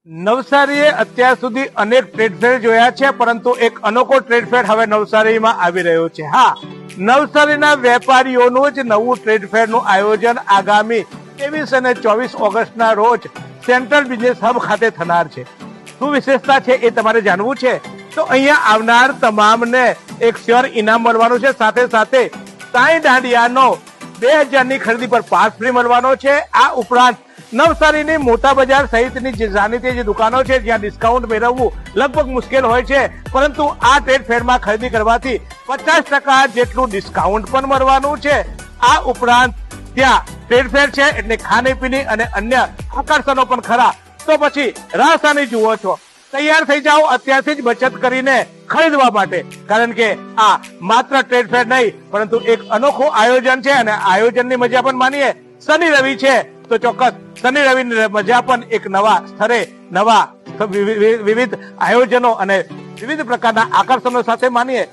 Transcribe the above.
નવસારીએ અત્યાર સુધી અનેક ટ્રેડ ફેર જોયા છે, પરંતુ એક અનોખો ટ્રેડ ફેર હવે નવસારીમાં આવી રહ્યો છે. હા, નવસારીના વેપારીઓનું જ નવું ટ્રેડ ફેરનું આયોજન આગામી 23 અને 24 ઓગસ્ટના રોજ સેન્ટ્રલ બિઝનેસ હબ ખાતે થનાર છે. શું વિશેષતા છે એ તમારે જાણવું છે તો અહીંયા આવનાર તમામને એક શેર ઇનામ મળવાનું છે. સાથે સાથે સાઈ દાંડિયાનો 2000 ની ખરીદી પર પાસ ફ્રી મળવાનો છે. આ ઉપરાંત નવસારીની મોટા બજાર સહિતની જે જાણીતી જે દુકાનો છે જ્યાં ડિસ્કાઉન્ટ મેળવવું લગભગ મુશ્કેલ હોય છે, પરંતુ આ ટ્રેડ ફેરમાં ખરીદી કરવાથી 50% જેટલું ડિસ્કાઉન્ટ પણ મળવાનું છે. આ ઉપરાંત ત્યાં ટ્રેડ ફેર છે એટલે ખાણીપીણી અને અન્ય આકર્ષણો પણ ખરા. તો પછી રાહસાની જુઓ છો, તૈયાર થઈ જાઓ અત્યારથી જ બચત કરીને ખરીદવા માટે, કારણ કે આ માત્ર ટ્રેડ ફેર નહીં પરંતુ એક અનોખું આયોજન છે. અને આયોજનની મજા પણ માનીએ. શનિ રવિ છે તો ચોક્કસ શનિ રવિની મજા પણ એક નવા સ્થળે નવા વિવિધ આયોજનો અને વિવિધ પ્રકારના આકર્ષણો સાથે માનીએ.